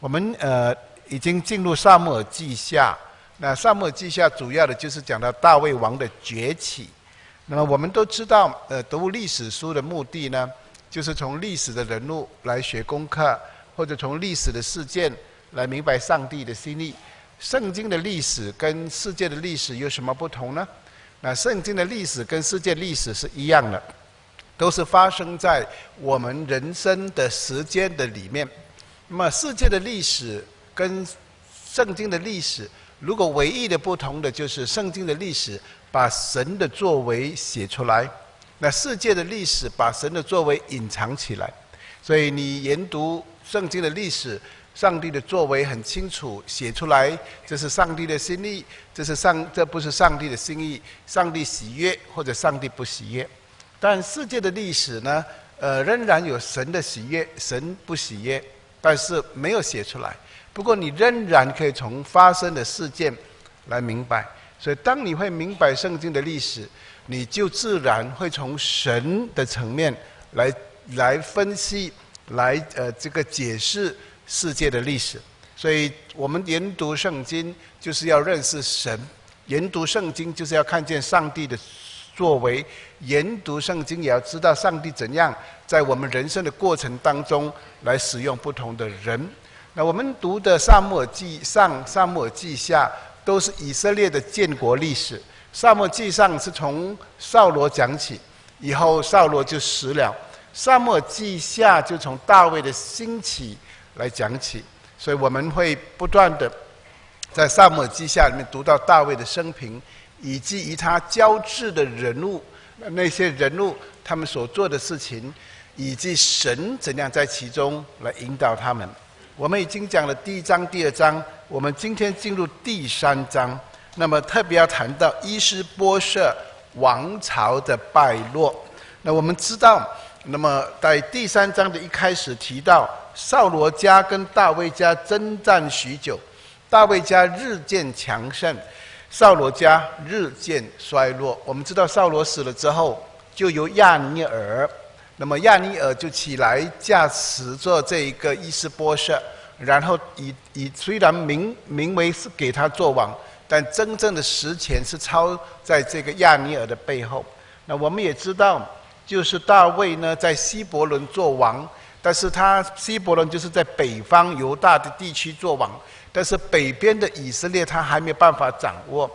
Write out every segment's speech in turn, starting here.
我们已经进入撒母耳记下，那撒母耳记下主要的就是讲到大卫王的崛起。那么我们都知道，读历史书的目的呢，就是从历史的人物来学功课，或者从历史的事件来明白上帝的心意。圣经的历史跟世界的历史有什么不同呢？那圣经的历史跟世界历史是一样的，都是发生在我们人生的时间的里面。那么世界的历史跟圣经的历史，如果唯一的不同的就是圣经的历史把神的作为写出来，那世界的历史把神的作为隐藏起来。所以你研读圣经的历史，上帝的作为很清楚写出来，这是上帝的心意，这不是上帝的心意，上帝喜悦或者上帝不喜悦。但世界的历史呢，仍然有神的喜悦，神不喜悦，但是没有写出来。不过你仍然可以从发生的事件来明白。所以当你会明白圣经的历史，你就自然会从神的层面来分析，来这个解释世界的历史。所以我们研读圣经就是要认识神，研读圣经就是要看见上帝的作为，研读圣经也要知道上帝怎样在我们人生的过程当中来使用不同的人。那我们读的撒母耳记上、撒母耳记下都是以色列的建国历史。撒母耳记上是从扫罗讲起，以后扫罗就死了。撒母耳记下就从大卫的兴起来讲起。所以我们会不断的在撒母耳记下里面读到大卫的生平，以及与他交织的人物，那些人物他们所做的事情，以及神怎样在其中来引导他们。我们已经讲了第1章、第2章，我们今天进入第3章。那么特别要谈到伊施波设王朝的败落。那我们知道，那么在第3章的一开始提到，扫罗家跟大卫家征战许久，大卫家日渐强盛，扫罗家日渐衰落。我们知道扫罗死了之后，就由亚尼尔，那么亚尼尔就起来驾持做这一个伊施波设，然后虽然名为是给他做王，但真正的实权是操在这个亚尼尔的背后。那我们也知道，就是大卫呢在希伯伦做王，但是希伯伦就是在北方犹大的地区做王，但是北边的以色列他还没有办法掌握。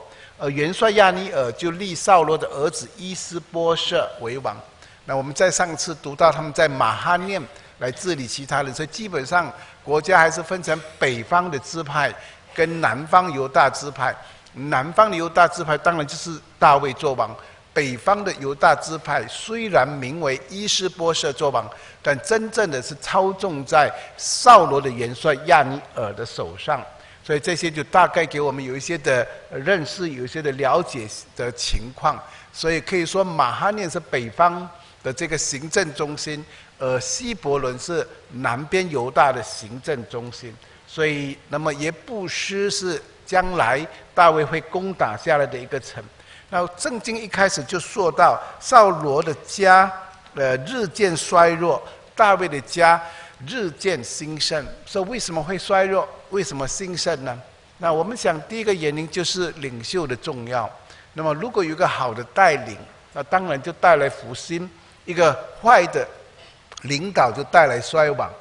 元帅亚尼尔就立扫罗的儿子伊施波设为王。那我们在上次读到他们在马哈念来治理其他人，所以基本上国家还是分成北方的支派跟南方犹大支派。南方的犹大支派当然就是大卫做王，北方的犹大支派虽然名为伊施波设做王，但真正的是操纵在扫罗的元帅亚尼尔的手上。所以这些就大概给我们有一些的认识，有一些的了解的情况。所以可以说马哈念是北方的这个行政中心，希伯伦是南边犹大的行政中心。所以那么耶布斯是将来大卫会攻打下来的一个城。那圣经一开始就说到扫罗的家日渐衰弱，大卫的家日渐兴盛。所以为什么会衰弱，为什么兴盛呢？那我们想第一个原因就是领袖的重要。那么如果有一个好的带领，那当然就带来复兴，一个坏的领导就带来衰亡。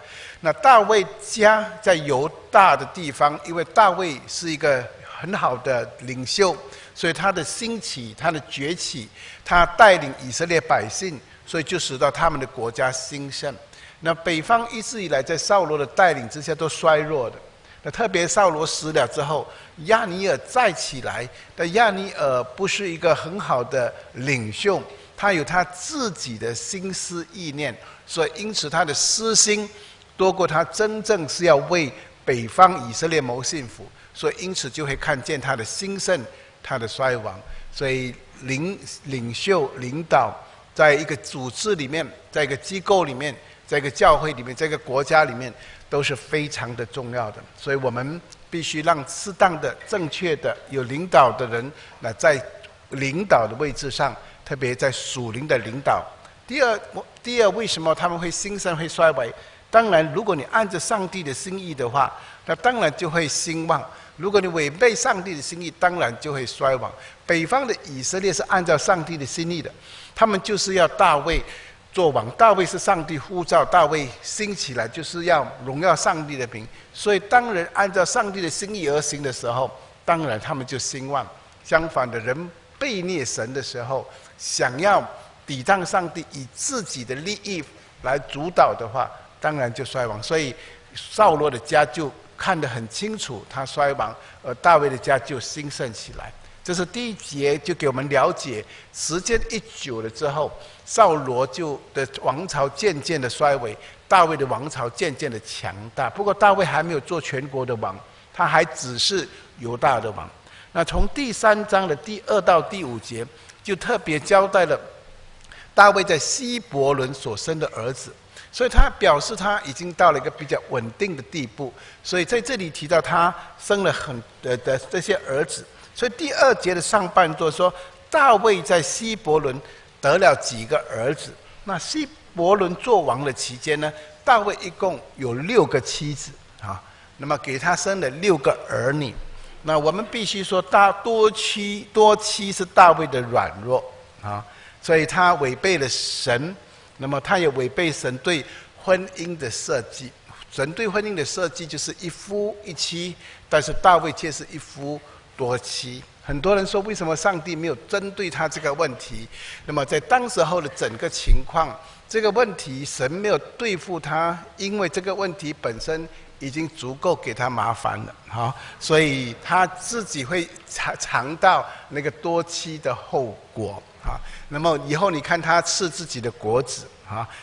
那大卫家在犹大的地方，因为大卫是一个很好的领袖，所以他的兴起，他的崛起，他带领以色列百姓，所以就使到他们的国家兴盛。那北方一直以来在扫罗的带领之下都衰弱的。那特别扫罗死了之后，亚尼尔再起来，但亚尼尔不是一个很好的领袖，他有他自己的心思意念，所以因此他的私心多过他真正是要为北方以色列谋幸福，所以因此就会看见他的兴盛，他的衰亡。所以领袖领导在一个组织里面，在一个机构里面，在一个教会里面，在一个国家里面都是非常的重要的。所以我们必须让适当的正确的有领导的人在领导的位置上，特别在属灵的领导。第二为什么他们会兴盛会衰微？当然，如果你按着上帝的心意的话，那当然就会兴旺；如果你违背上帝的心意，当然就会衰亡。北方的以色列是按照上帝的心意的，他们就是要大卫做王。大卫是上帝呼召大卫兴起来，就是要荣耀上帝的名。所以，当人按照上帝的心意而行的时候，当然他们就兴旺。相反的，人背逆神的时候，想要抵挡上帝，以自己的利益来主导的话，当然就衰亡。所以扫罗的家就看得很清楚，他衰亡，而大卫的家就兴盛起来。这是第一节，就给我们了解，时间一久了之后，扫罗的王朝渐渐的衰微，大卫的王朝渐渐的强大。不过大卫还没有做全国的王，他还只是犹大的王。那从第3章的第2到第5节，就特别交代了大卫在希伯伦所生的儿子。所以他表示他已经到了一个比较稳定的地步，所以在这里提到他生了的这些儿子。所以第2节的上半段说，大卫在希伯伦得了几个儿子。那希伯伦做王的期间呢，大卫一共有6个妻子啊，那么给他生了6个儿女。那我们必须说，多妻是大卫的软弱啊，所以他违背了神。那么他也违背神对婚姻的设计。神对婚姻的设计就是一夫一妻，但是大卫却是一夫多妻。很多人说，为什么上帝没有针对他这个问题？那么在当时候的整个情况，这个问题神没有对付他，因为这个问题本身已经足够给他麻烦了，所以他自己会尝到那个多妻的后果。那么以后你看他吃自己的果子，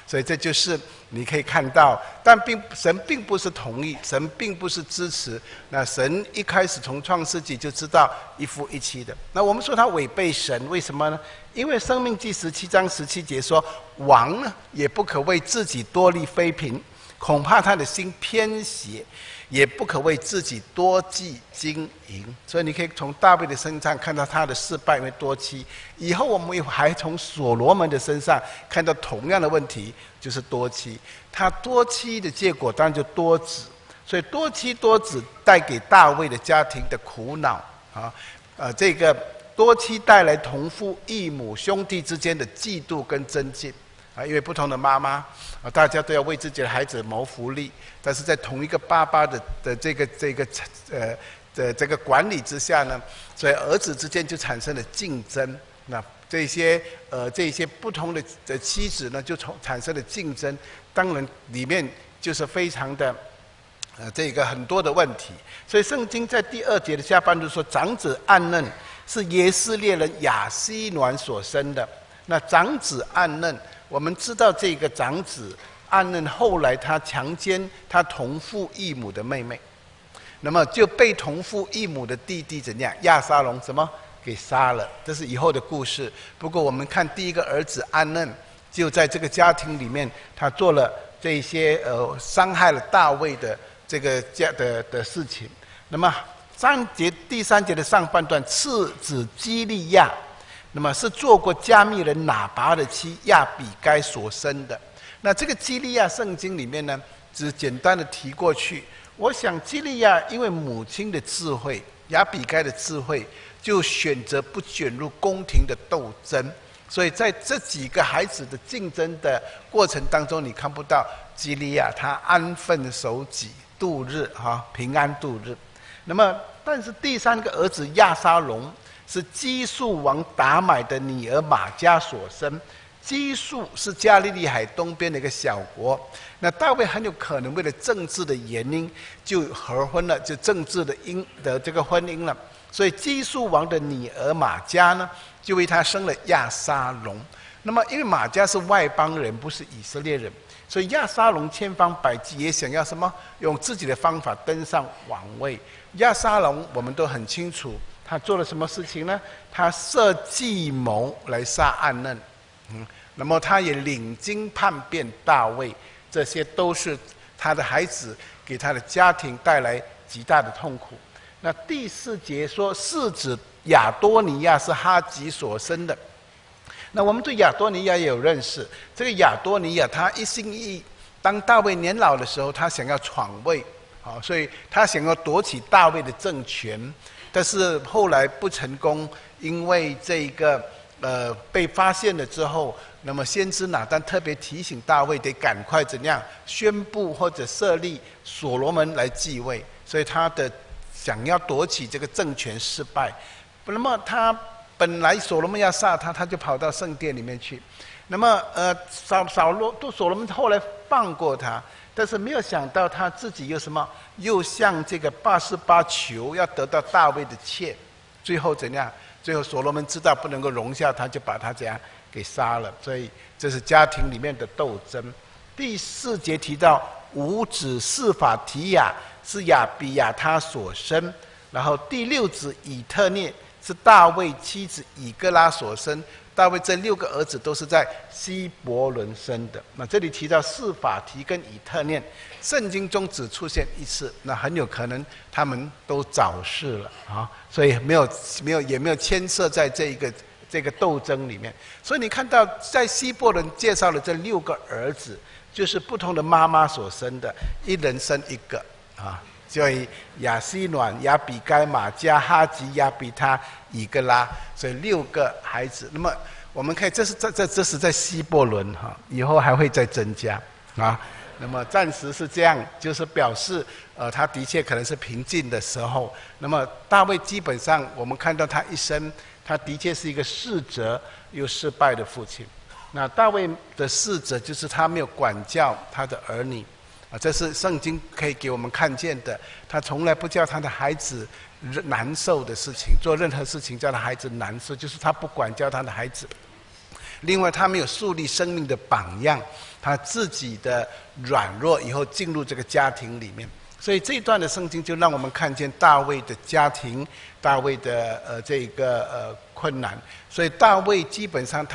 所以这就是你可以看到，但神并不是同意，神并不是支持。那神一开始从创世纪就知道一夫一妻的。那我们说他违背神，为什么呢？因为申命记17章17节说，王呢也不可为自己多立妃嫔，恐怕他的心偏邪，也不可为自己多计经营。所以你可以从大卫的身上看到他的失败，因为多妻。以后我们还从所罗门的身上看到同样的问题，就是多妻。他多妻的结果当然就多子，所以多妻多子带给大卫的家庭的苦恼这个多妻带来同父异母兄弟之间的嫉妒跟争竞因为不同的妈妈大家都要为自己的孩子谋福利，但是在同一个爸爸的这个管理之下呢，所以儿子之间就产生了竞争。那这些不同的妻子呢，就产生了竞争。当然里面就是非常的很多的问题。所以圣经在第2节的下半段说，长子暗嫩是耶斯列人亚希暖所生的。那长子暗嫩，我们知道这个长子暗嫩后来他强奸他同父异母的妹妹，那么就被同父异母的弟弟怎样亚撒龙给杀了，这是以后的故事。不过我们看第一个儿子暗嫩，就在这个家庭里面，他做了这些伤害了大卫的这个家的事情。那么第3节的上半段，次子基利亚，那么是做过加密人拿拔的妻亚比该所生的。那这个基利亚圣经里面呢，只简单的提过去。我想基利亚因为母亲的智慧，亚比该的智慧，就选择不卷入宫廷的斗争，所以在这几个孩子的竞争的过程当中，你看不到基利亚他安分守己度日平安度日。那么但是第3个儿子亚沙龙是基述王达买的女儿玛迦所生。基述是加利利海东边的一个小国，那大卫很有可能为了政治的原因就合婚了，就政治的这个婚姻了。所以基述王的女儿玛迦呢，就为他生了亚沙龙。那么因为玛迦是外邦人，不是以色列人，所以亚沙龙千方百计也想要用自己的方法登上王位。亚沙龙我们都很清楚，他做了什么事情呢？他设计谋来杀暗嫩。那么他也领军叛变大卫，这些都是他的孩子给他的家庭带来极大的痛苦。那第4节说，次子亚多尼亚是哈吉所生的。那我们对亚多尼亚也有认识，这个亚多尼亚他一心一意当大卫年老的时候，他想要篡位，所以他想要夺取大卫的政权，但是后来不成功，因为这个被发现了之后，那么先知拿单特别提醒大卫得赶快怎样宣布或者设立所罗门来继位，所以他的想要夺取这个政权失败。那么他本来所罗门要杀他，他就跑到圣殿里面去。那么所罗门后来放过他，但是没有想到他自己又什么，又向这个巴示巴求要得到大卫的妾，最后怎样？最后所罗门知道不能够容下他，就把他怎样给杀了。所以这是家庭里面的斗争。第4节提到五子示法提亚是亚比亚他所生，然后第6子以特涅是大卫妻子以哥拉所生。大卫这6个儿子都是在希伯伦生的。那这里提到示法提跟以特涅，圣经中只出现1次，那很有可能他们都早逝了啊，所以也没有牵涉在这个斗争里面。所以你看到在希伯伦介绍了这6个儿子，就是不同的妈妈所生的，一人生1个啊。所以亚西暖、亚比该、马加、哈吉、亚比他、以格拉，所以6个孩子。那么我们看，这是在希伯伦哈，以后还会再增加啊。那么暂时是这样，就是表示他的确可能是平静的时候。那么大卫基本上我们看到他一生，他的确是一个逝者又失败的父亲。那大卫的逝者就是他没有管教他的儿女。这是圣经可以给我们看见的，他从来不叫他的孩子难受的事情，做任何事情叫他孩子难受，就是他不管教他的孩子。另外他没有树立生命的榜样，他自己的软弱以后进入这个家庭里面，所以这一段的圣经就让我们看见大卫的家庭，大卫的困难。所以大卫基本上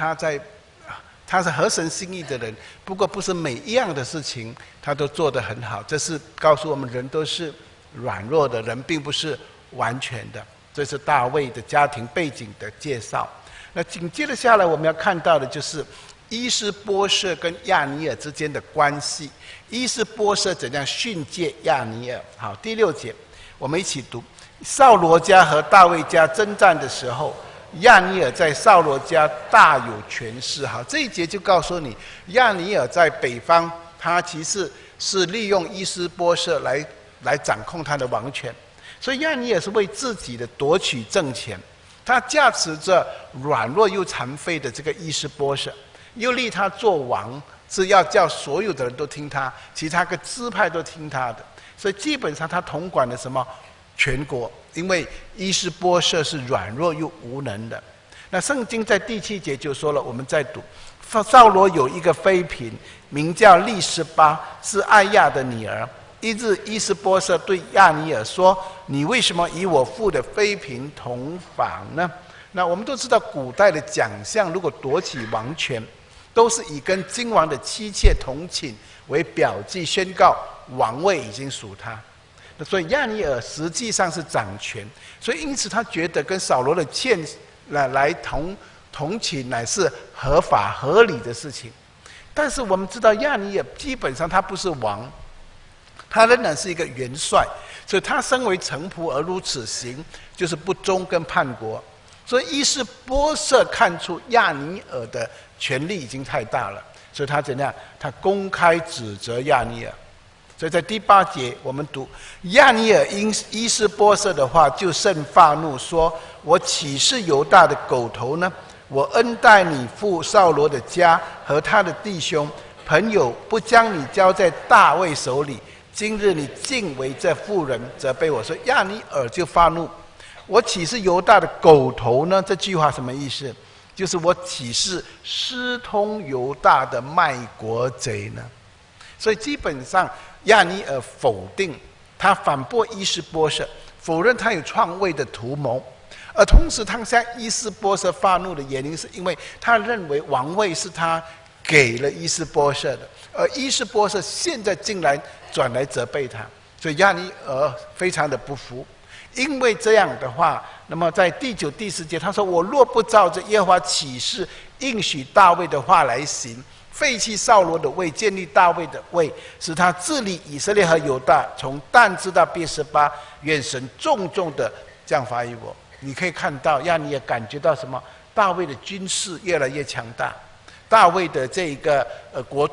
他是合神心意的人，不过不是每一样的事情他都做得很好。这是告诉我们，人都是软弱的，人并不是完全的。这是大卫的家庭背景的介绍。那紧接着下来我们要看到的就是伊施波设跟亚尼尔之间的关系。伊施波设怎样训诫亚尼尔？好，第6节我们一起读：扫罗家和大卫家征战的时候，亚尼尔在扫罗家大有权势。好，这一节就告诉你，亚尼尔在北方，他其实是利用伊施波设来掌控他的王权。所以亚尼尔是为自己的夺取政权，他驾持着软弱又残废的这个伊施波设，又立他做王，是要叫所有的人都听他，其他个支派都听他的。所以基本上他统管了什么？全国。因为伊施波设是软弱又无能的。那圣经在第7节就说了，我们再读：扫罗有一个妃嫔，名叫利斯巴，是艾亚的女儿。一日，伊施波设对亚尼尔说：“你为什么与我父的妃嫔同房呢？”那我们都知道，古代的奖项如果夺取王权，都是以跟君王的妻妾同寝为表记，宣告王位已经属他。所以亚尼尔实际上是掌权，所以因此他觉得跟扫罗的妾来同寝乃是合法合理的事情。但是我们知道亚尼尔基本上他不是王，他仍然是一个元帅，所以他身为臣仆而如此行，就是不忠跟叛国。所以伊施波设看出亚尼尔的权力已经太大了，所以他怎样？他公开指责亚尼尔。所以在第8节我们读：亚尼尔因伊施波设的话就甚发怒，说：“我岂是犹大的狗头呢？我恩待你父扫罗的家和他的弟兄朋友，不将你交在大卫手里。今日你竟为这妇人责备我。”所以亚尼尔就发怒：“我岂是犹大的狗头呢？”这句话什么意思？就是我岂是私通犹大的卖国贼呢？所以基本上亚尼尔否定，他反驳伊施波设，否认他有篡位的图谋。而同时他向伊施波设发怒的原因，是因为他认为王位是他给了伊施波设的，而伊施波设现在竟然转来责备他，所以亚尼尔非常的不服。因为这样的话，那么在第9、第10节他说：“我若不照着耶和华启示应许大卫的话来行，废弃扫罗的位，建立大卫的位，使他治理以色列和犹大，从但至到别是巴。愿神重重的降罚于我。你可以看到，让你也感觉到什么？大卫的军事越来越强大，大卫的这个国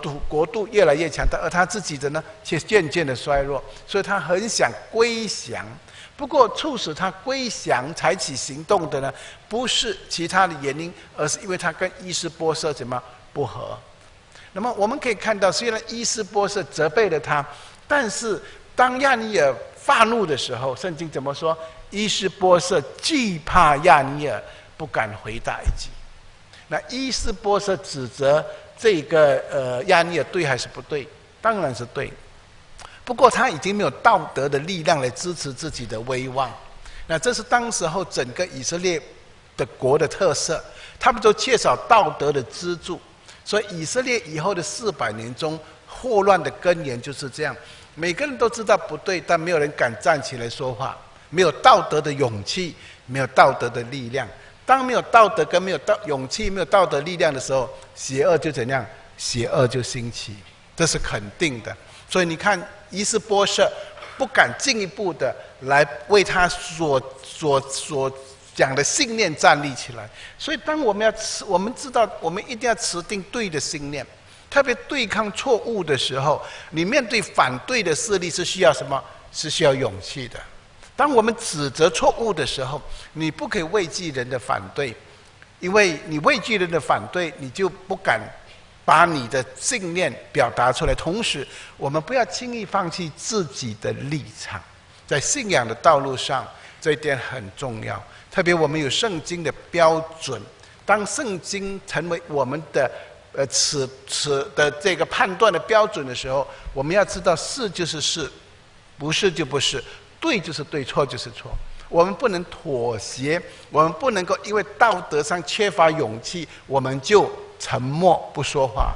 度越来越强大，而他自己的呢，却渐渐的衰弱，所以他很想归降。不过，促使他归降、采取行动的呢，不是其他的原因，而是因为他跟伊施波设怎么不合。那么我们可以看到，虽然伊施波设责备了他，但是当亚尼尔发怒的时候，圣经怎么说？伊施波设惧怕亚尼尔，不敢回答一句。那伊施波设指责这个亚尼尔对还是不对？当然是对。不过他已经没有道德的力量来支持自己的威望。那这是当时候整个以色列的国的特色，他们都缺少道德的支柱。所以以色列以后的400年中，祸乱的根源就是这样。每个人都知道不对，但没有人敢站起来说话，没有道德的勇气，没有道德的力量。当没有道德跟没有勇气、没有道德力量的时候，邪恶就怎样？邪恶就兴起，这是肯定的。所以你看，伊施波设不敢进一步的来为他所讲的信念站立起来。所以当我们知道我们一定要持定对的信念，特别对抗错误的时候，你面对反对的势力是需要什么？是需要勇气的。当我们指责错误的时候，你不可以畏惧人的反对，因为你畏惧人的反对，你就不敢把你的信念表达出来。同时，我们不要轻易放弃自己的立场，在信仰的道路上，这一点很重要。特别我们有圣经的标准，当圣经成为我们的此的这个判断的标准的时候，我们要知道是就是是，不是就不是，对就是对，错就是错。我们不能妥协，我们不能够因为道德上缺乏勇气，我们就沉默不说话。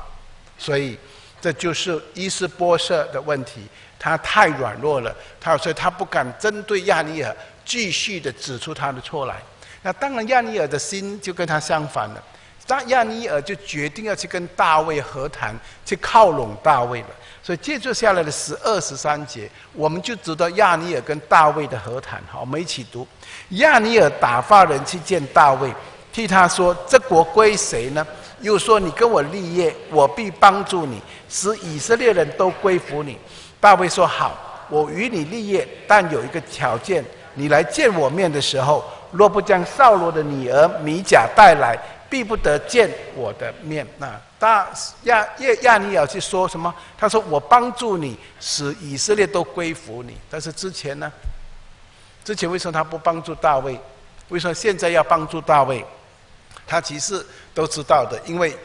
所以这就是伊施波设的问题，他太软弱了，所以他不敢针对亚尼尔继续的指出他的错来。那当然亚尼尔的心就跟他相反了，当亚尼尔就决定要去跟大卫和谈，去靠拢大卫了。所以接着下来的12、13节，我们就知道亚尼尔跟大卫的和谈。好，我们一起读：亚尼尔打发人去见大卫，替他说：“这国归谁呢？”又说：“你跟我立业，我必帮助你，使以色列人都归服你。”大卫说：“好，我与你立业，但有一个条件，你来见我面的时候，若不将扫罗的女儿米甲带来，必不得见我的面。”那亚尼尔去说什么？他说：“我帮助你，使以色列都归服你。”但是之前呢？之前为什么他不帮助大卫？为什么现在要帮助大卫？他其实都知道的，因为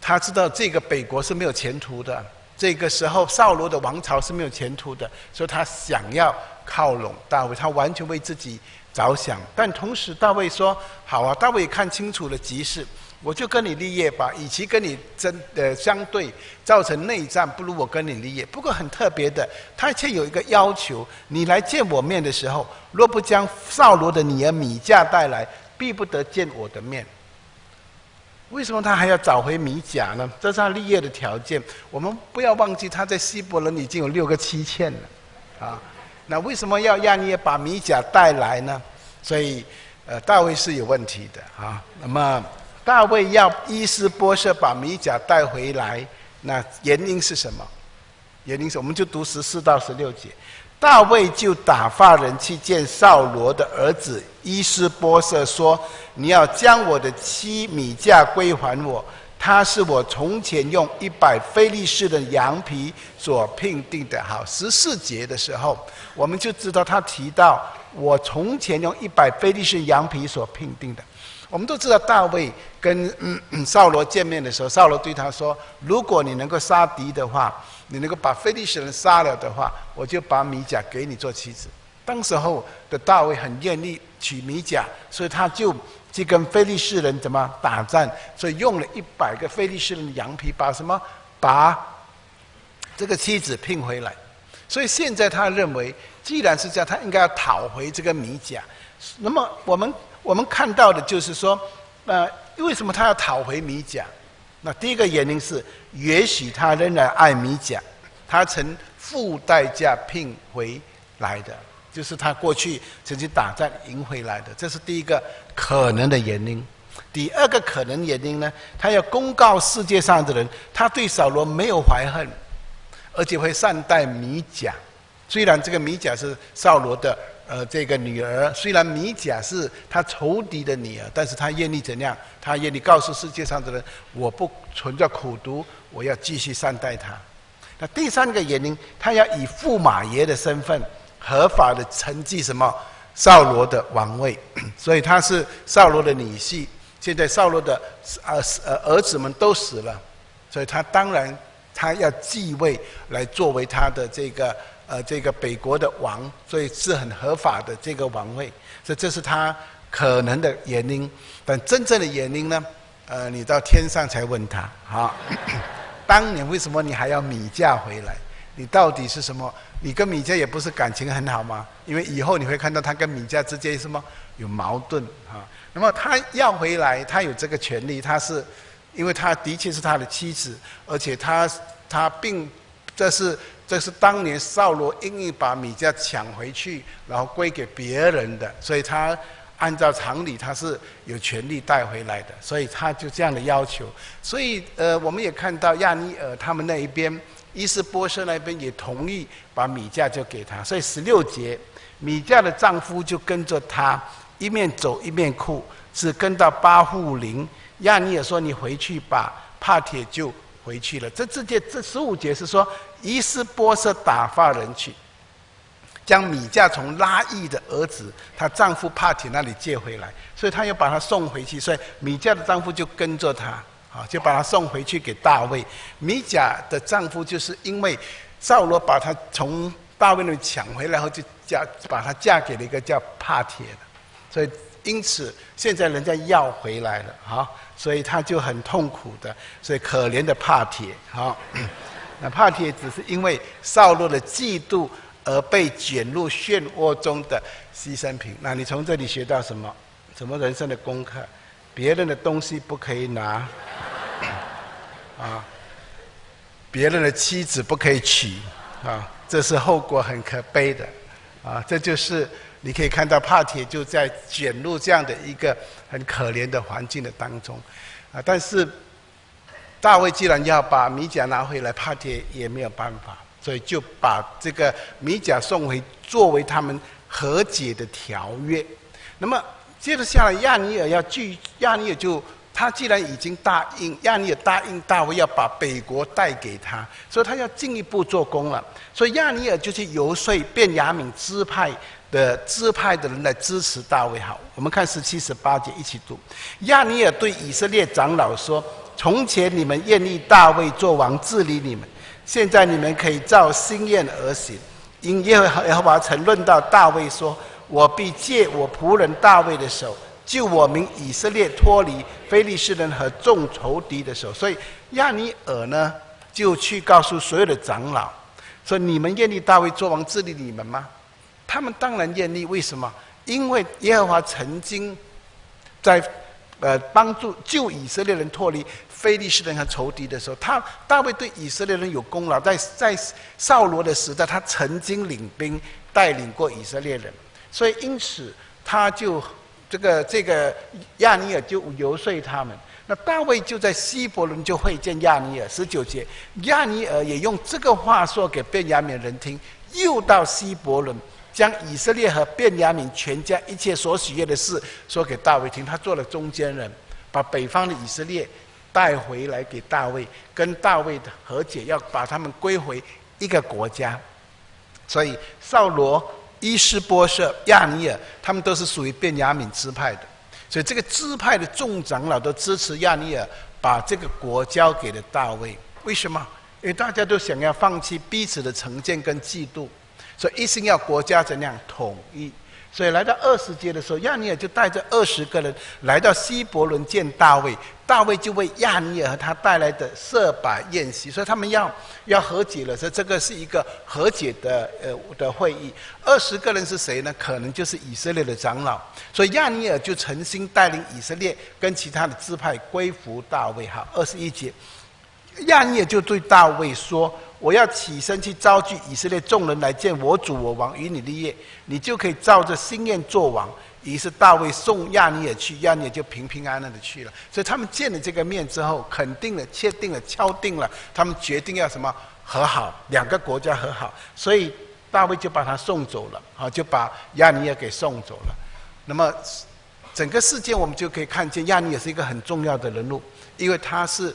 他知道这个北国是没有前途的，这个时候扫罗的王朝是没有前途的，所以他想要靠拢大卫，他完全为自己着想。但同时大卫说：“好啊，大卫也看清楚了局势，我就跟你立业吧，与其跟你相对造成内战，不如我跟你立业。”不过很特别的，他却有一个要求：你来见我面的时候，若不将扫罗的女儿米甲带来，必不得见我的面。为什么他还要找回米甲呢？这是他立业的条件。我们不要忘记，他在希伯伦已经有6个妻妾了，啊，那为什么要亚尼尔把米甲带来呢？所以，大卫是有问题的啊。那么，大卫要伊施波设把米甲带回来，那原因是什么？原因是我们就读14到16节。大卫就打发人去见扫罗的儿子伊施波设，说：“你要将我的妻米甲归还我，她是我从前用100非利士的羊皮所聘定的。”好，14节的时候，我们就知道他提到我从前用100非利士羊皮所聘定的。我们都知道大卫跟扫罗见面的时候，扫罗对他说：“如果你能够杀敌的话，你能够把非利士人杀了的话，我就把米甲给你做妻子。”当时候的大卫很愿意娶米甲，所以他就去跟非利士人怎么打战，所以用了100个非利士人的羊皮，把这个妻子聘回来。所以现在他认为，既然是这样，他应该要讨回这个米甲。那么我们看到的就是说，为什么他要讨回米甲？那第一个原因是，也许他仍然爱米甲，他曾付代价聘回来的，就是他过去曾经打战赢回来的，这是第一个可能的原因。第二个可能原因呢，他要公告世界上的人，他对扫罗没有怀恨，而且会善待米甲。虽然这个米甲是扫罗的这个女儿，虽然米甲是他仇敌的女儿，但是他愿意怎样？他愿意告诉世界上的人，我不存在苦毒，我要继续善待他。那第三个原因，他要以驸马爷的身份，合法的承继什么？扫罗的王位。所以他是扫罗的女婿，现在扫罗的儿子们都死了，所以他当然他要继位来作为他的这个北国的王，所以是很合法的这个王位，所以这是他可能的原因。但真正的原因呢？你到天上才问他。好，当年为什么你还要米甲回来？你到底是什么？你跟米甲也不是感情很好吗？因为以后你会看到他跟米甲之间什么有矛盾啊。那么他要回来，他有这个权利，他是因为他的确是他的妻子，而且他并这是当年扫罗硬意把米甲抢回去，然后归给别人的，所以他按照常理他是有权利带回来的，所以他就这样的要求。所以我们也看到亚尼尔他们那一边，伊施波设那边也同意把米甲就给他。所以16节，米甲的丈夫就跟着他，一面走一面哭，只跟到巴户琳。亚尼尔说：“你回去吧。”帕铁就回去了。这15节是说，伊施波设打发人去，将米甲从拉亿的儿子她丈夫帕铁那里借回来，所以他又把她送回去。所以米甲的丈夫就跟着她，就把她送回去给大卫。米甲的丈夫就是因为扫罗把她从大卫那里抢回来后，就把她嫁给了一个叫帕铁的，所以因此现在人家要回来了，所以他就很痛苦的，所以可怜的帕铁，那帕铁只是因为扫罗的嫉妒而被卷入漩涡中的牺牲品。那你从这里学到什么？什么人生的功课？别人的东西不可以拿，别人的妻子不可以娶，这是后果很可悲的，这就是你可以看到帕铁就在卷入这样的一个很可怜的环境的当中，但是大卫既然要把米甲拿回来，帕铁也没有办法，所以就把这个米甲送回，作为他们和解的条约。那么接着下来，亚尼尔他既然已经答应，亚尼尔答应大卫要把北国带给他，所以他要进一步做工了。所以亚尼尔就去游说便雅悯支派的人来支持大卫。好，我们看17、18节一起读。亚尼尔对以色列长老说：“从前你们愿意大卫做王治理你们，现在你们可以照心愿而行。因耶和华曾论到大卫说：我必借我仆人大卫的手，救我民以色列脱离非利士人和众仇敌的手。”所以亚尼尔呢，就去告诉所有的长老说：“你们愿意大卫做王治理你们吗？”他们当然愿意。为什么？因为耶和华曾经在帮助救以色列人脱离非利士人和仇敌的时候，大卫对以色列人有功劳。在扫罗的时代，他曾经领兵带领过以色列人，所以因此他就这个亚尼尔就游说他们。那大卫就在希伯伦就会见亚尼尔。19节，亚尼尔也用这个话说给便雅悯人听，又到希伯伦，将以色列和便雅悯全家一切所喜悦的事说给大卫听。他做了中间人，把北方的以色列带回来给大卫，跟大卫的和解，要把他们归回一个国家。所以扫罗、伊施波设、亚尼尔，他们都是属于便雅悯支派的，所以这个支派的众长老都支持亚尼尔把这个国交给了大卫。为什么？因为大家都想要放弃彼此的成见跟嫉妒，所以一心要国家怎样统一。所以来到20节的时候，亚尼尔就带着20个人来到希伯伦见大卫，大卫就为亚尼尔和他带来的设摆宴席，所以他们要和解了，所以这个是一个和解的会议。20个人是谁呢？可能就是以色列的长老，所以亚尼尔就诚心带领以色列跟其他的支派归服大卫。好，21节，亚尼尔就对大卫说：“我要起身去招聚以色列众人来见我主我王，与你立业，你就可以照着心愿做王。”于是大卫送亚尼尔去，亚尼尔就平平安安的去了。所以他们见了这个面之后，肯定了、确定了、敲定了，他们决定要什么和好，两个国家和好。所以大卫就把他送走了，就把亚尼尔给送走了。那么整个事件我们就可以看见，亚尼尔是一个很重要的人物，因为他是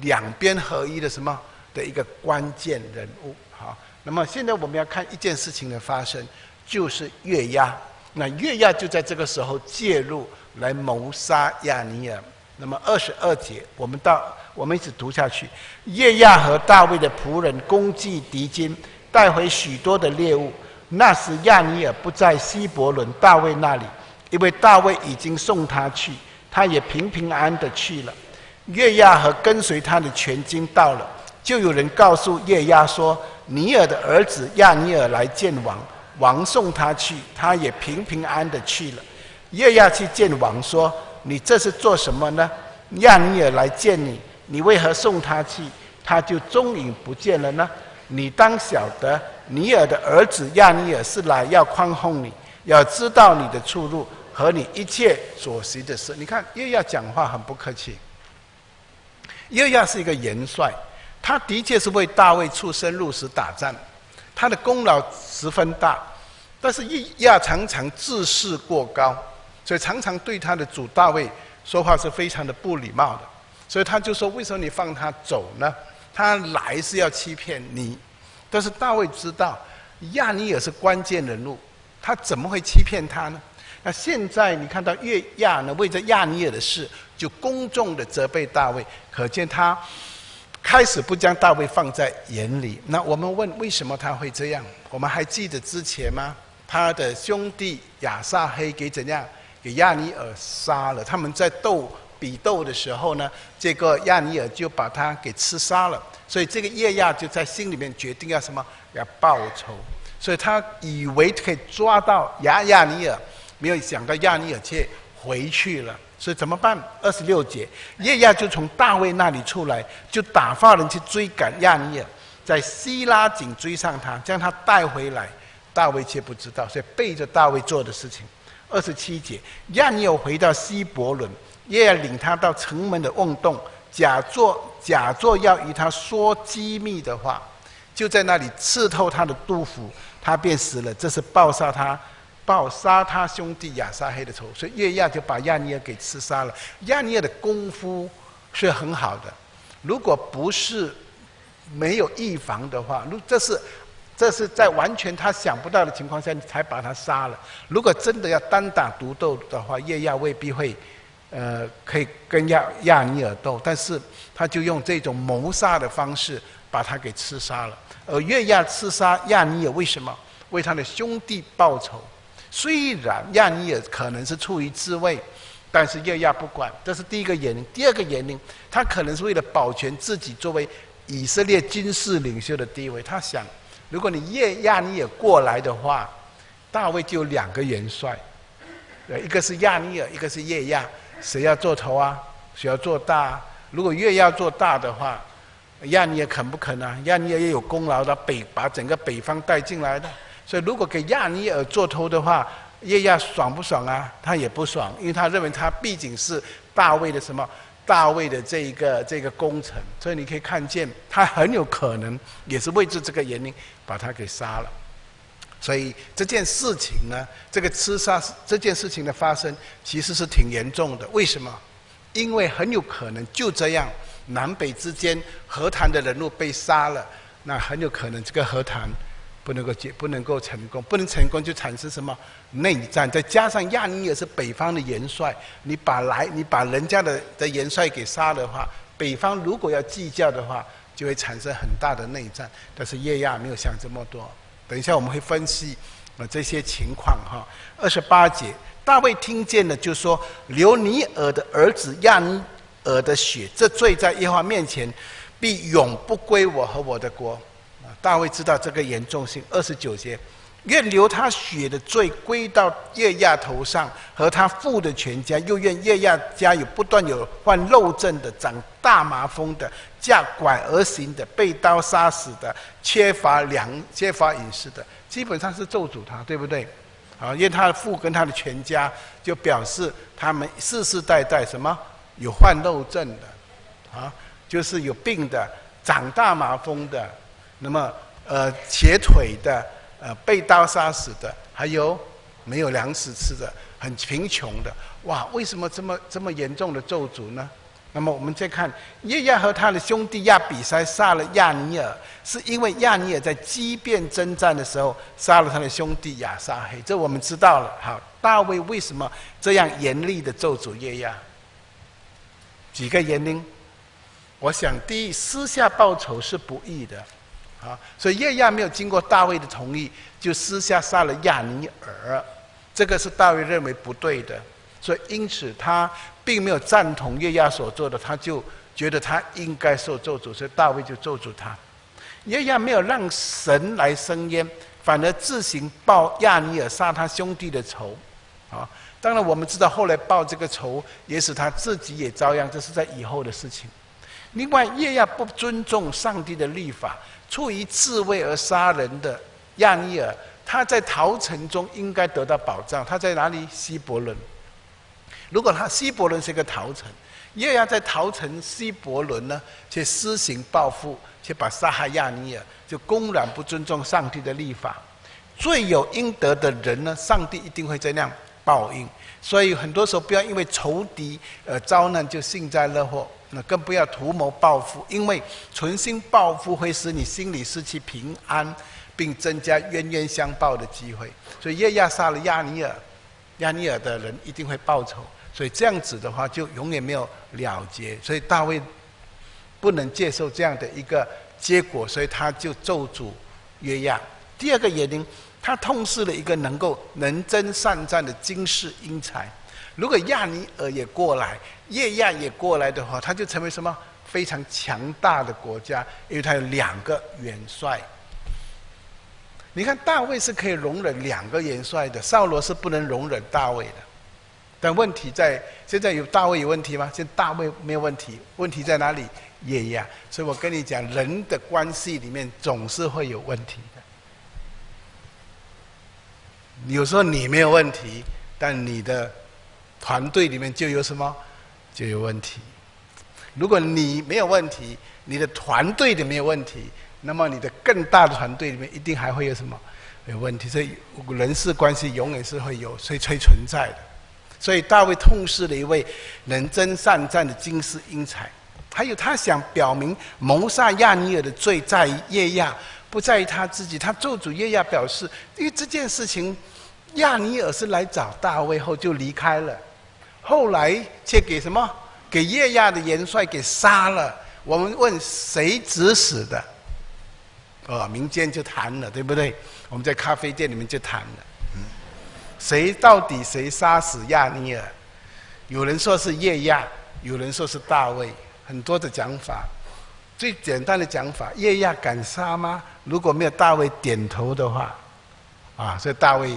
两边合一的什么的一个关键人物。好，那么现在我们要看一件事情的发生，就是约押。那约押就在这个时候介入来谋杀亚尼尔。那么22节，我们一直读下去。约押和大卫的仆人攻击敌军，带回许多的猎物。那时亚尼尔不在希伯伦大卫那里，因为大卫已经送他去，他也平平安安的去了。约押和跟随他的全军到了，就有人告诉约押说：“尼尔的儿子亚尼尔来见王。”王送他去，他也平平安安的去了。约押去见王说：“你这是做什么呢？亚尼尔来见你，你为何送他去？他就踪影不见了呢？你当晓得，尼尔的儿子亚尼尔是来要宽宏你，要知道你的出路和你一切所行的事。”你看约押讲话很不客气。约押是一个元帅，他的确是为大卫出生入死打仗，他的功劳十分大。但是约押常常自视过高，所以常常对他的主大卫说话是非常的不礼貌的。所以他就说：“为什么你放他走呢？他来是要欺骗你。”但是大卫知道亚尼尔是关键人物，他怎么会欺骗他呢？那现在你看到约押呢，为着亚尼尔的事就公众的责备大卫，可见他开始不将大卫放在眼里。那我们问，为什么他会这样？我们还记得之前吗？他的兄弟亚撒黑给怎样？给亚尼尔杀了。他们在比斗的时候呢，这个亚尼尔就把他给刺杀了。所以这个约押就在心里面决定要什么？要报仇。所以他以为可以抓到亚尼尔，没有想到亚尼尔却回去了。所以怎么办？26节，约押就从大卫那里出来，就打发人去追赶亚尼尔，在西拉井追上他，将他带回来。大卫却不知道，所以背着大卫做的事情。27节，亚尼尔回到希伯伦，约押领他到城门的瓮洞，假作要与他说机密的话，就在那里刺透他的肚腹，他便死了。这是报杀他兄弟亚撒黑的仇。所以约押就把亚尼尔给刺杀了。亚尼尔的功夫是很好的，如果不是没有预防的话，这是在完全他想不到的情况下才把他杀了。如果真的要单打独斗的话，约押未必会可以跟亚尼尔斗，但是他就用这种谋杀的方式把他给刺杀了。而约押刺杀亚尼尔，为什么？为他的兄弟报仇。虽然亚尼尔可能是出于自卫，但是约押不管，这是第一个原因。第二个原因，他可能是为了保全自己作为以色列军事领袖的地位。他想，如果你亚尼尔过来的话，大卫就有2个元帅，一个是亚尼尔，一个是约押，谁要做头啊？谁要做大啊？如果约押做大的话，亚尼尔肯不肯啊？亚尼尔也有功劳的，把整个北方带进来的。所以如果给亚尼尔做头的话，约押爽不爽啊？他也不爽，因为他认为他毕竟是大卫的什么？大卫的这个功臣，所以你可以看见他很有可能也是为这个原因把他给杀了。所以这件事情呢，这个刺杀这件事情的发生其实是挺严重的。为什么？因为很有可能就这样南北之间和谈的人物被杀了，那很有可能这个和谈不能够成功，不能成功就产生什么内战。再加上亚尼尔是北方的元帅，你把人家的元帅给杀的话，北方如果要计较的话，就会产生很大的内战。但是约押没有想这么多。等一下我们会分析这些情况哈。28节，大卫听见了，就说：流尼尔的儿子亚尼尔的血，这罪在耶和华面前必永不归我和我的国。大卫知道这个严重性。29节，愿流他血的罪归到耶亚头上和他父的全家，又愿耶亚家不断有患肉症的、长大麻风的、架拐而行的、被刀杀死的、缺乏饮食的，基本上是咒诅他，对不对？啊，因为他的父跟他的全家，就表示他们世世代代什么有患肉症的，啊，就是有病的、长大麻风的，那么瘸腿的。被刀杀死的，还有没有粮食吃的，很贫穷的，哇！为什么这么严重的咒诅呢？那么我们再看耶亚和他的兄弟亚比筛杀了亚尼尔，是因为亚尼尔在激辩征战的时候杀了他的兄弟亚撒黑，这我们知道了。好，大卫为什么这样严厉的咒诅耶亚？几个原因，我想第一，私下报仇是不义的。啊，所以耶亚没有经过大卫的同意，就私下杀了亚尼尔，这个是大卫认为不对的，所以因此他并没有赞同耶亚所做的，他就觉得他应该受咒诅，所以大卫就咒诅他。耶亚没有让神来伸冤，反而自行报亚尼尔杀他兄弟的仇。啊，当然我们知道后来报这个仇，也使他自己也遭殃，这是在以后的事情。另外，耶亚不尊重上帝的律法，出于自卫而杀人的亚尼尔，他在逃城中应该得到保障。他在哪里？希伯伦。如果希伯伦是一个逃城，耶亚在逃城希伯伦呢，却施行报复，却把杀害亚尼尔，就公然不尊重上帝的律法。罪有应得的人呢，上帝一定会这样报应。所以很多时候不要因为仇敌遭难就幸灾乐祸。那更不要图谋报复，因为存心报复会使你心里失去平安，并增加冤冤相报的机会。所以耶亚杀了亚尼尔的人一定会报仇，所以这样子的话就永远没有了结。所以大卫不能接受这样的一个结果，所以他就咒诅约亚。第二个原因，他痛失了一个能征善战的经世英才。如果亚尼尔也过来，耶亚也过来的话，他就成为什么非常强大的国家，因为他有2个元帅。你看大卫是可以容忍2个元帅的，扫罗是不能容忍大卫的。但问题在现在有大卫有问题吗？现在大卫没有问题，问题在哪里？耶亚。所以我跟你讲，人的关系里面总是会有问题的。有时候你没有问题，但你的团队里面就有什么？就有问题。如果你没有问题，你的团队里没有问题，那么你的更大的团队里面一定还会有什么？有问题。所以人事关系永远是会有存在的。所以大卫痛失了一位能征善战的经世英才。还有他想表明谋杀亚尼尔的罪在于耶亚，不在于他自己。他咒诅耶亚，表示因为这件事情亚尼尔是来找大卫后就离开了，后来却给什么？给耶亚的元帅给杀了。我们问谁指使的？民间就谈了，对不对？我们在咖啡店里面就谈了。到底谁杀死亚尼尔？有人说是耶亚，有人说是大卫，很多的讲法。最简单的讲法，耶亚敢杀吗？如果没有大卫点头的话，所以大卫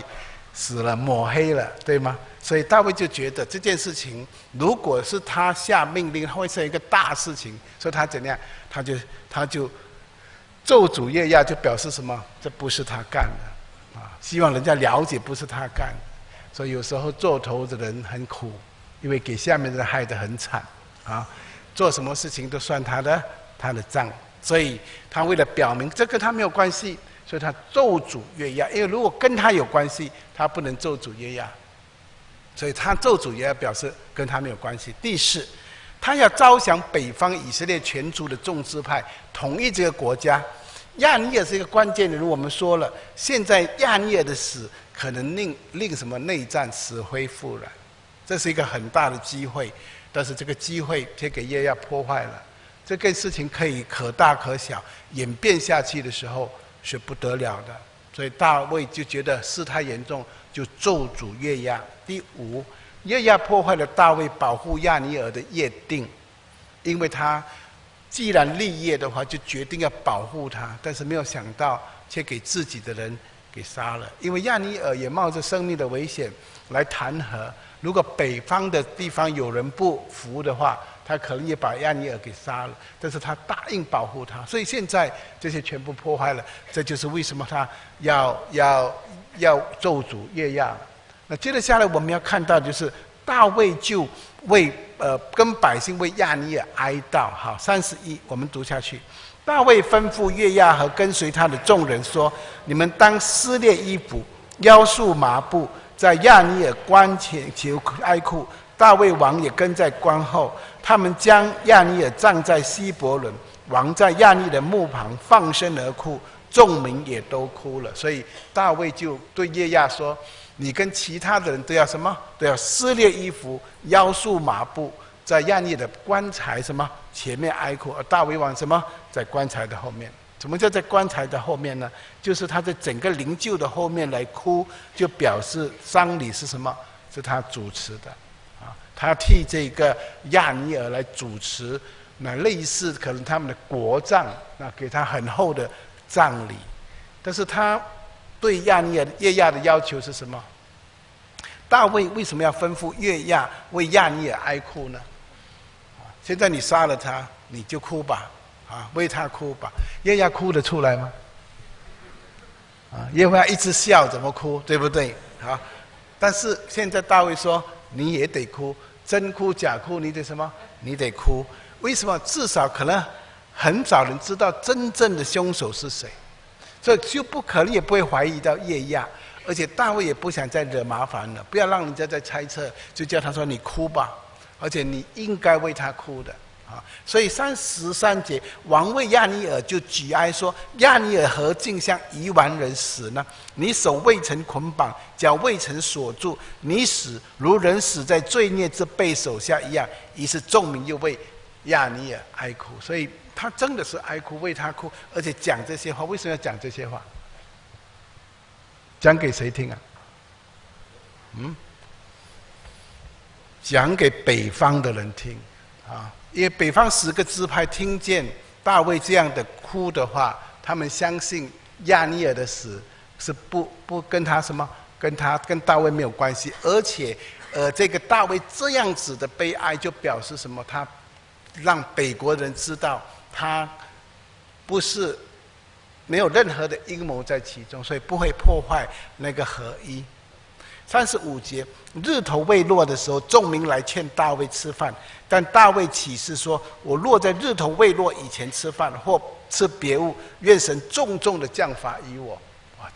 死了，抹黑了，对吗？所以大卫就觉得这件事情，如果是他下命令，会是一个大事情，所以他怎样？他就咒诅耶亚，就表示什么？这不是他干的，希望人家了解不是他干的。所以有时候做头的人很苦，因为给下面的人害得很惨做什么事情都算他的账，所以他为了表明这跟他没有关系，所以他咒诅约亚。因为如果跟他有关系，他不能咒诅约亚，所以他咒诅约亚表示跟他没有关系。第4，他要招降北方以色列全族的众支派，统一这个国家。亚尼尔是一个关键的人，我们说了，现在亚尼尔的死可能令什么内战死灰复燃，这是一个很大的机会，但是这个机会却给耶亚破坏了。这个事情可以可大可小，演变下去的时候是不得了的。所以大卫就觉得事态严重，就咒诅约押。第五，约押破坏了大卫保护亚尼尔的约定，因为他既然立业的话，就决定要保护他，但是没有想到却给自己的人给杀了。因为亚尼尔也冒着生命的危险来弹劾，如果北方的地方有人不服的话，他可能也把亚尼尔给杀了。但是他答应保护他，所以现在这些全部破坏了。这就是为什么他要咒诅约押。那接着下来我们要看到就是大卫就为跟百姓为亚尼尔哀悼。好，31我们读下去。大卫吩咐约押和跟随他的众人说：你们当撕裂衣服，腰束麻布，在亚尼尔关前求哀哭。大卫王也跟在关后，他们将亚尼尔葬在希伯伦，王在亚尼尔的墓旁放声而哭，众民也都哭了。所以大卫就对约押说：你跟其他的人都要什么？都要撕裂衣服，腰束麻布，在亚尼尔的棺材什么前面哀哭。而大卫王什么在棺材的后面？什么叫在棺材的后面呢？就是他在整个灵柩的后面来哭，就表示丧礼是什么？是他主持的。他替这个亚尼尔来主持，那类似可能他们的国葬，那给他很厚的葬礼。但是他对约押的要求是什么？大卫为什么要吩咐约押为亚尼尔哀哭呢？现在你杀了他，你就哭吧，为他哭吧。约押哭得出来吗？约押一直笑，怎么哭？对不对？但是现在大卫说你也得哭，真哭假哭你得什么？你得哭。为什么？至少可能很少人知道真正的凶手是谁，所以就不可能也不会怀疑到约押。而且大卫也不想再惹麻烦了，不要让人家再猜测，就叫他说你哭吧，而且你应该为他哭的。所以33节，王为亚尼尔就举哀说：亚尼尔何竟像愚顽人死呢？你手未曾捆绑，脚未曾锁住，你死如人死在罪孽之辈手下一样。于是众民又为亚尼尔哀哭。所以他真的是哀哭，为他哭，而且讲这些话。为什么要讲这些话？讲给谁听啊？讲给北方的人听因为北方10个支派听见大卫这样的哭的话，他们相信亚尼尔的死是不跟他什么，跟大卫没有关系。而且这个大卫这样子的悲哀，就表示什么？他让北国人知道他不是没有任何的阴谋在其中，所以不会破坏那个合一。35节，日头未落的时候，众民来劝大卫吃饭，但大卫起誓说：我若在日头未落以前吃饭，或吃别物，愿神重重的降罚于我。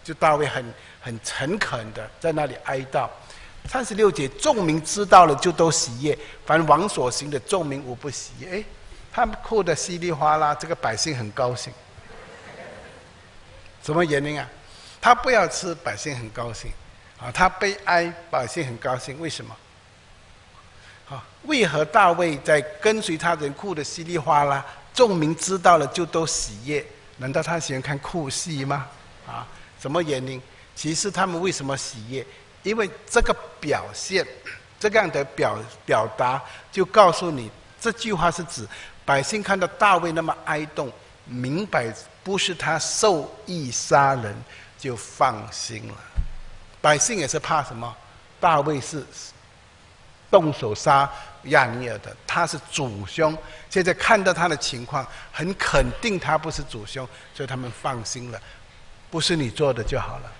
就大卫很诚恳的在那里哀悼。36节，众民知道了就都喜悦，凡王所行的，众民无不喜悦。他们哭得稀里哗啦，这个百姓很高兴。什么原因啊？他不要吃，百姓很高兴。他悲哀，百姓很高兴。为什么？为何大卫在跟随他人哭得稀里哗啦，众民知道了就都喜悦？难道他喜欢看哭戏吗？什么原因？其实他们为什么喜悦？因为这个表现，这样的表达，就告诉你这句话是指百姓看到大卫那么哀动，明白不是他受意杀人，就放心了。百姓也是怕什么？大卫是动手杀亚尼尔的，他是主凶。现在看到他的情况，很肯定他不是主凶，所以他们放心了。不是你做的就好了，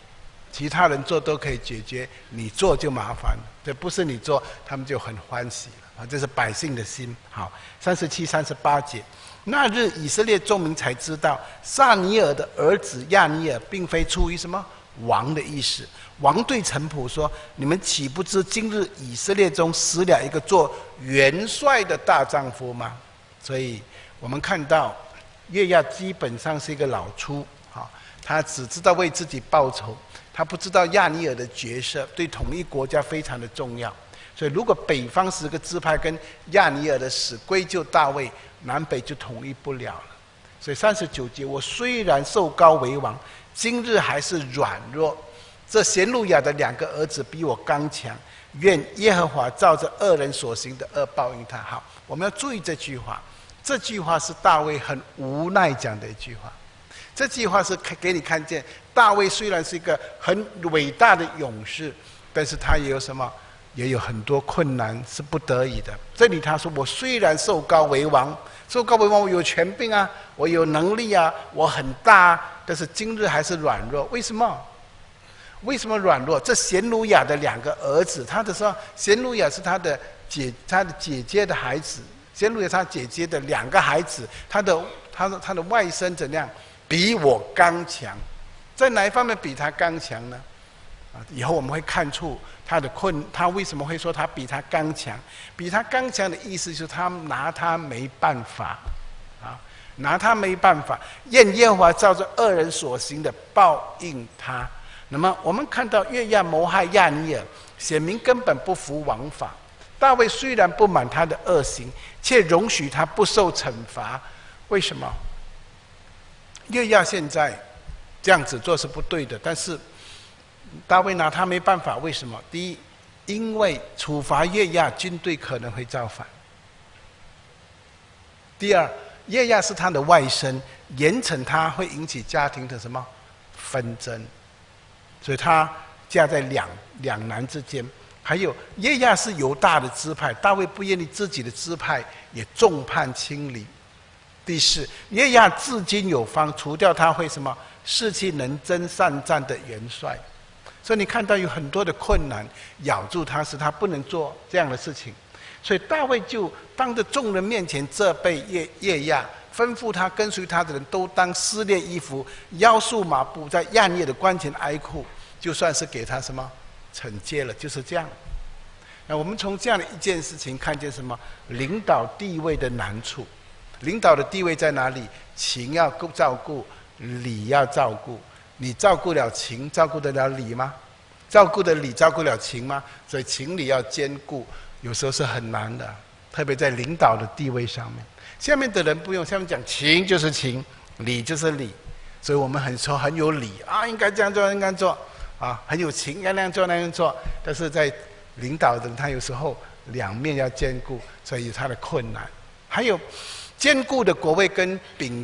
其他人做都可以解决，你做就麻烦了。这不是你做，他们就很欢喜了。这是百姓的心。好，37、38节。那日以色列众民才知道，撒尼尔的儿子亚尼尔并非出于什么王的意思。王对臣仆说：你们岂不知今日以色列中死了一个做元帅的大丈夫吗？所以我们看到约押基本上是一个老粗，他只知道为自己报仇，他不知道亚尼尔的角色对统一国家非常的重要。所以如果北方10个支派跟亚尼尔的死归咎大卫，南北就统一不了了。所以39节，我虽然受膏为王，今日还是软弱。这贤路亚的2个儿子比我刚强，愿耶和华照着恶人所行的恶报应他。好，我们要注意这句话。这句话是大卫很无奈讲的一句话。这句话是给你看见，大卫虽然是一个很伟大的勇士，但是他也有什么？也有很多困难是不得已的。这里他说：“我虽然受膏为王，受膏为王，我有权柄啊，我有能力啊，我很大啊，但是今日还是软弱。为什么？为什么软弱？这贤鲁雅的2个儿子，他的说，贤鲁雅是他的姐姐的孩子，贤鲁雅他姐姐的2个孩子，他的外甥怎样？比我刚强，在哪一方面比他刚强呢？以后我们会看出他为什么会说他比他刚强？比他刚强的意思就是他拿他没办法，拿他没办法。愿耶和华照着恶人所行的报应他。那么我们看到约亚谋害亚尼尔，显明根本不服王法。大卫虽然不满他的恶行，却容许他不受惩罚。为什么？约亚现在这样子做是不对的，但是大卫拿他没办法。为什么？第一，因为处罚约亚，军队可能会造反；第二，约亚是他的外甥，严惩他会引起家庭的什么纷争，所以他架在两难之间。还有约亚是犹大的支派，大卫不愿意自己的支派也众叛亲离。第四，约亚至今有方，除掉他会什么？士气能征善战的元帅。所以你看到有很多的困难咬住他，使他不能做这样的事情。所以大卫就当着众人面前责备约亚，吩咐他跟随他的人都当撕裂衣服，腰束麻布，在亚尼尔的关前哀哭，就算是给他什么惩戒了，就是这样。那我们从这样的一件事情看见什么？领导地位的难处。领导的地位在哪里？情要照顾，理要照顾。你照顾了情，照顾得了理吗？照顾得理，照顾了情吗？所以情理要兼顾，有时候是很难的，特别在领导的地位上面。下面的人不用，下面讲情就是情，理就是理，所以我们很有理啊，应该这样做，应该做啊，很有情，应该那样做那样做。但是在领导的人，他有时候两面要兼顾，所以有他的困难。还有坚固的国位跟秉，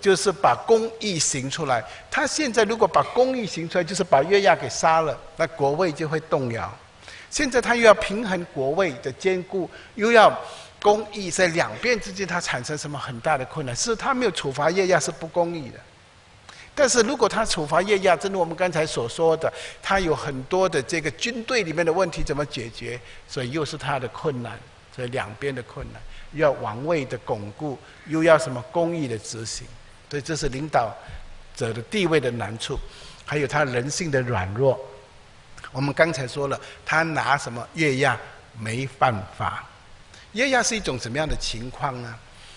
就是把公义行出来。他现在如果把公义行出来，就是把约亚给杀了，那国位就会动摇。现在他又要平衡国位的坚固，又要公义，在两边之间他产生什么很大的困难？是他没有处罚约亚是不公义的。但是如果他处罚约亚，正如我们刚才所说的，他有很多的这个军队里面的问题怎么解决？所以又是他的困难，所以两边的困难，又要王位的巩固，又要什么公义的执行，所以这是领导者的地位的难处，还有他人性的软弱。我们刚才说了，他拿什么约亚没办法。约亚是一种怎么样的情况呢？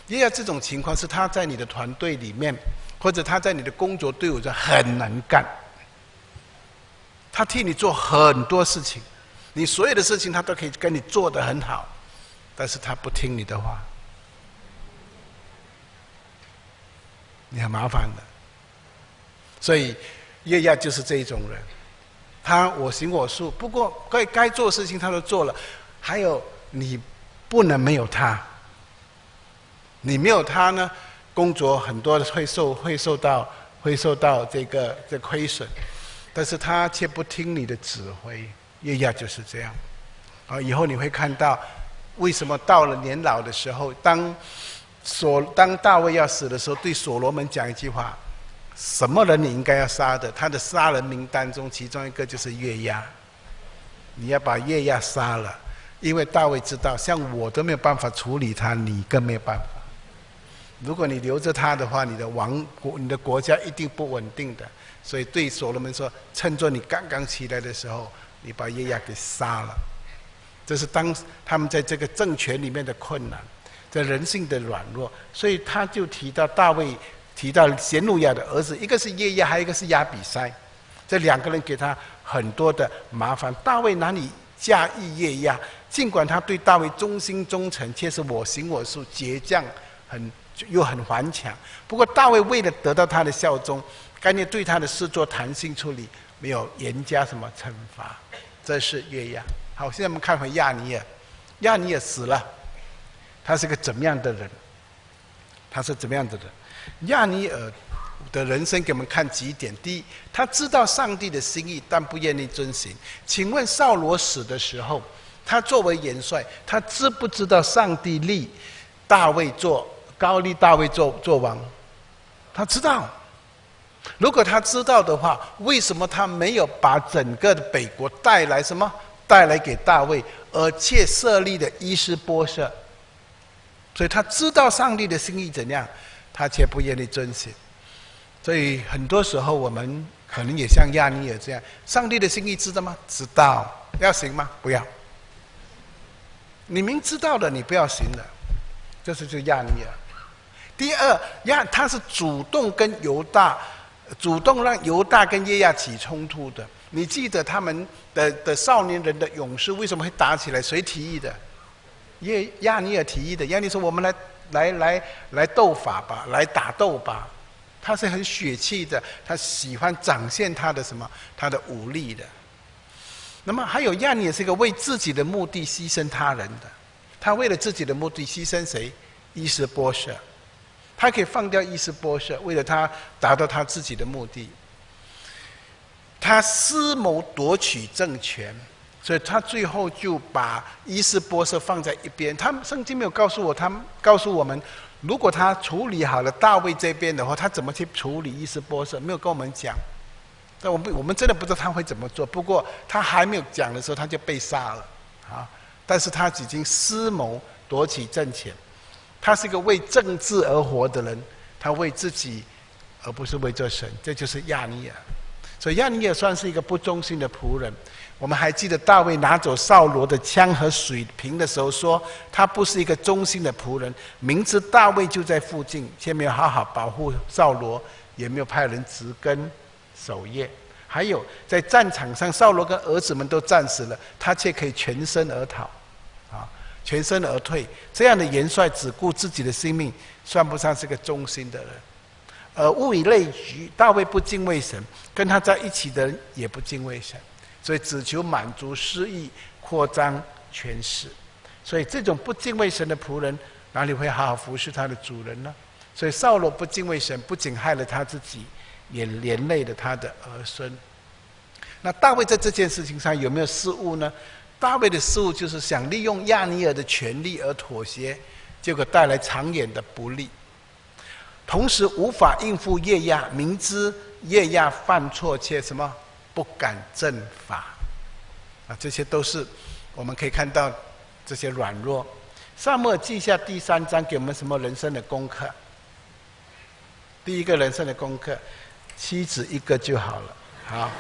约亚这种情况是他在你的团队里面，或者他在你的工作队伍中很能干，他替你做很多事情，你所有的事情他都可以跟你做得很好，但是他不听你的话，你很麻烦的。所以约亚就是这一种人，他我行我素，不过该做的事情他都做了。还有你不能没有他，你没有他呢，工作很多会受到这亏损，但是他却不听你的指挥。约亚就是这样。以后你会看到，为什么到了年老的时候，当大卫要死的时候，对所罗门讲一句话：什么人你应该要杀的？他的杀人名单中，其中一个就是约亚。你要把约亚杀了，因为大卫知道，像我都没有办法处理他，你更没有办法。如果你留着他的话，你的国家一定不稳定的。所以对所罗门说：趁着你刚刚起来的时候，你把约亚给杀了。这是当他们在这个政权里面的困难，在人性的软弱。所以他就提到大卫，提到贤鲁亚的儿子，一个是约亚，还有一个是亚比筛。这两个人给他很多的麻烦。大卫哪里驾驭约亚？尽管他对大卫忠心忠诚，却是我行我素，倔强，很又很顽强。不过大卫为了得到他的效忠，干脆对他的事做弹性处理，没有严加什么惩罚。这是约押。好，现在我们看回亚尼尔。亚尼尔死了，他是个怎么样的人？他是怎么样的人？亚尼尔的人生给我们看几点。第一，他知道上帝的心意，但不愿意遵行。请问扫罗死的时候，他作为元帅，他知不知道上帝立大卫高立大卫做王？他知道。如果他知道的话，为什么他没有把整个的北国带来什么？带来给大卫，而且设立的伊施波设。所以他知道上帝的心意怎样，他却不愿意遵行。所以很多时候我们可能也像亚尼尔这样，上帝的心意知道吗？知道。要行吗？不要。你明知道的，你不要行了。这是就亚尼尔。第二，他是主动跟犹大，主动让犹大跟约押起冲突的。你记得他们的少年人的勇士为什么会打起来？谁提议的？亚尼尔提议的。亚尼尔说：“我们来斗法吧，来打斗吧。”他是很血气的，他喜欢展现他的什么？他的武力的。那么还有亚尼尔是一个为自己的目的牺牲他人的。他为了自己的目的牺牲谁？伊施波设。他可以放掉伊施波设，为了他达到他自己的目的。他思谋夺取政权，所以他最后就把伊施波设放在一边。圣经没有告诉我，他告诉我们，如果他处理好了大卫这边的话，他怎么去处理伊施波设？没有跟我们讲。但我们真的不知道他会怎么做。不过他还没有讲的时候，他就被杀了啊！但是他已经思谋夺取政权。他是一个为政治而活的人，他为自己，而不是为这神。这就是亚尼尔。所以亚尼尔算是一个不忠心的仆人。我们还记得大卫拿走扫罗的枪和水瓶的时候说，他不是一个忠心的仆人，明知大卫就在附近，却没有好好保护扫罗，也没有派人值更守夜。还有在战场上，扫罗跟儿子们都战死了，他却可以全身而逃，全身而退。这样的元帅只顾自己的性命，算不上是个忠心的人。物以类聚，大卫不敬畏神，跟他在一起的人也不敬畏神，所以只求满足私欲，扩张权势。所以这种不敬畏神的仆人，哪里会好好服侍他的主人呢？所以扫罗不敬畏神，不仅害了他自己，也连累了他的儿孙。那大卫在这件事情上有没有失误呢？大卫的失误就是想利用亚尼尔的权力而妥协，结果带来长远的不利。同时无法应付约押，明知约押犯错，却什么不敢正法这些都是我们可以看到这些软弱。撒母耳记下第3章给我们什么人生的功课？第一个人生的功课，妻子一个就好了。好，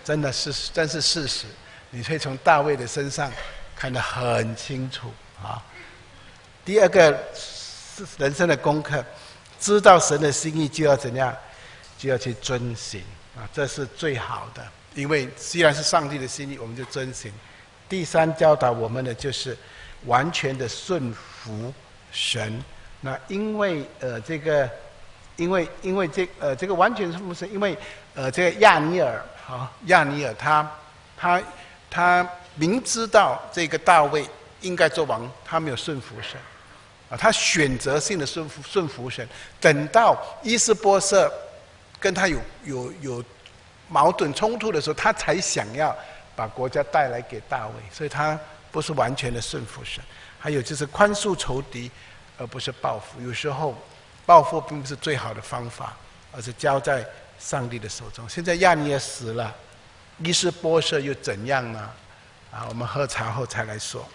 真是事实。你可以从大卫的身上看得很清楚啊。第二个人生的功课，知道神的心意就要怎样，就要去遵行这是最好的。因为既然是上帝的心意，我们就遵行。第三教导我们的就是完全的顺服神。那因为这个完全顺服神，因为这个亚尼尔他明知道这个大卫应该做王，他没有顺服神他选择性的顺服神。等到伊施波设跟他有矛盾冲突的时候，他才想要把国家带来给大卫，所以他不是完全的顺服神。还有就是宽恕仇敌，而不是报复。有时候报复并不是最好的方法，而是交在上帝的手中。现在亚尼尔死了，伊施波设又怎样呢？我们喝茶后才来说。